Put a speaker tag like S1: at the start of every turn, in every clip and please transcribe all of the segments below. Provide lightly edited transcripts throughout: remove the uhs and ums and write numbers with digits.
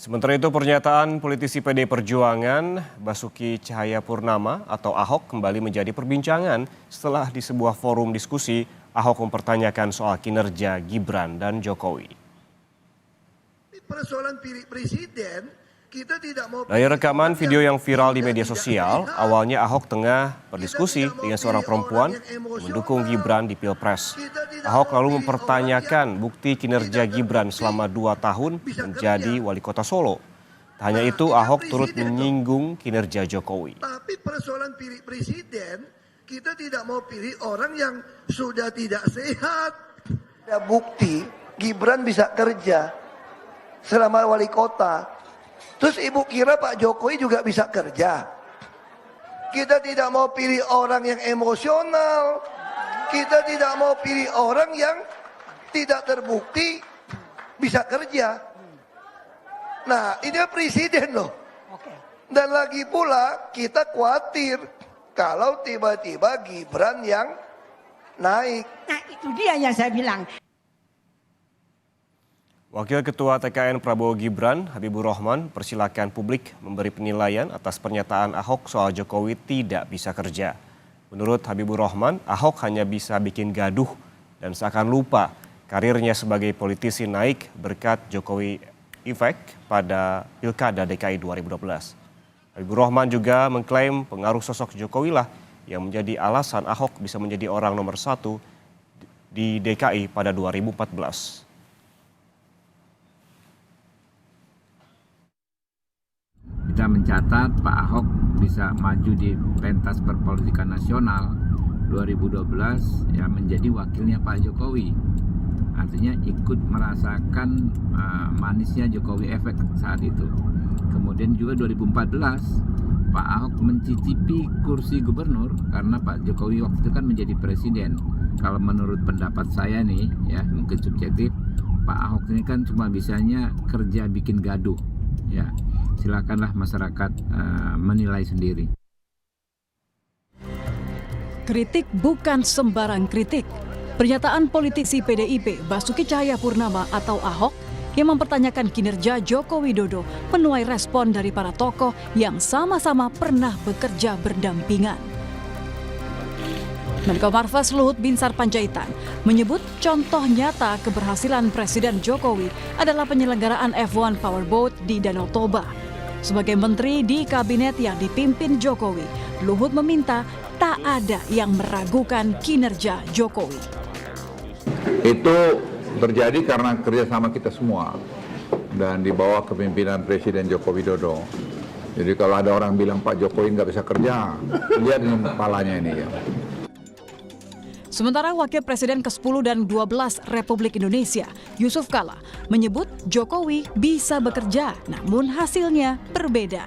S1: Sementara itu pernyataan politisi PD Perjuangan Basuki Cahayapurnama atau Ahok kembali menjadi perbincangan setelah di sebuah forum diskusi Ahok mempertanyakan soal kinerja Gibran dan Jokowi.
S2: Persoalan pilih presiden, kita tidak mau.
S1: Dari rekaman video yang viral di media sosial, awalnya Ahok tengah berdiskusi dengan seorang perempuan yang mendukung Gibran di Pilpres. Ahok lalu mempertanyakan bukti kinerja Gibran selama 2 tahun menjadi wali kota Solo. Tak hanya itu, Ahok turut menyinggung kinerja Jokowi.
S2: Tapi persoalan pilih presiden, kita tidak mau pilih orang yang sudah tidak sehat. Ada bukti Gibran bisa kerja selama wali kota. Terus ibu kira Pak Jokowi juga bisa kerja? Kita tidak mau pilih orang yang emosional. Kita tidak mau pilih orang yang tidak terbukti bisa kerja. Nah, ini presiden loh. Dan lagi pula kita khawatir kalau tiba-tiba Gibran yang naik.
S3: Nah, itu dia yang saya bilang.
S1: Wakil Ketua TKN Prabowo Gibran, Habibur Rahman, persilakan publik memberi penilaian atas pernyataan Ahok soal Jokowi tidak bisa kerja. Menurut Habibur Rahman, Ahok hanya bisa bikin gaduh dan seakan lupa karirnya sebagai politisi naik berkat Jokowi Effect pada Pilkada DKI 2012. Habibur Rahman juga mengklaim pengaruh sosok Jokowi lah yang menjadi alasan Ahok bisa menjadi orang nomor 1 di DKI pada 2014.
S4: Kita mencatat Pak Ahok bisa maju di pentas perpolitikan nasional 2012 ya menjadi wakilnya Pak Jokowi. Artinya ikut merasakan manisnya Jokowi efek saat itu. Kemudian juga 2014 Pak Ahok mencicipi kursi gubernur karena Pak Jokowi waktu itu kan menjadi presiden. Kalau menurut pendapat saya nih ya mungkin subjektif, Pak Ahok ini kan cuma bisanya kerja bikin gaduh ya. Silakanlah masyarakat menilai sendiri.
S5: Kritik bukan sembarang kritik. Pernyataan politisi PDIP Basuki Cahayapurnama atau Ahok yang mempertanyakan kinerja Joko Widodo menuai respon dari para tokoh yang sama-sama pernah bekerja berdampingan. Menko Marves Luhut Binsar Panjaitan menyebut contoh nyata keberhasilan Presiden Jokowi adalah penyelenggaraan F1 Powerboat di Danau Toba. Sebagai menteri di kabinet yang dipimpin Jokowi, Luhut meminta tak ada yang meragukan kinerja Jokowi.
S6: Itu terjadi karena kerjasama kita semua dan di bawah kepemimpinan Presiden Joko Widodo. Jadi kalau ada orang bilang Pak Jokowi nggak bisa kerja, lihat ini kepalanya ini ya.
S5: Sementara Wakil Presiden ke-10 dan 12 Republik Indonesia, Yusuf Kala, menyebut Jokowi bisa bekerja, namun hasilnya berbeda.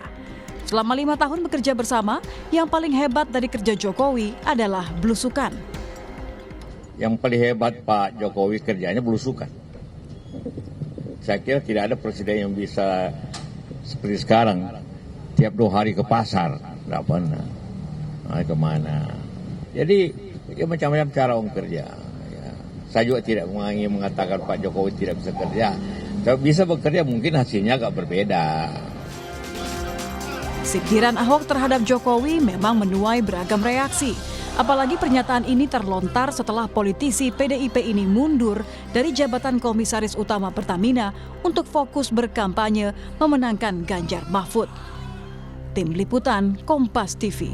S5: Selama 5 tahun bekerja bersama, yang paling hebat dari kerja Jokowi adalah belusukan.
S7: Yang paling hebat Pak Jokowi kerjanya belusukan. Saya kira tidak ada presiden yang bisa seperti sekarang, tiap 2 hari ke pasar, tidak pernah. Kemana? Jadi, ya macam-macam cara orang kerja. Ya. Saya juga tidak ingin mengatakan Pak Jokowi tidak bisa kerja. Kalau bisa bekerja mungkin hasilnya agak berbeda.
S5: Sindiran Ahok terhadap Jokowi memang menuai beragam reaksi. Apalagi pernyataan ini terlontar setelah politisi PDIP ini mundur dari jabatan Komisaris Utama Pertamina untuk fokus berkampanye memenangkan Ganjar Mahfud. Tim Liputan Kompas TV.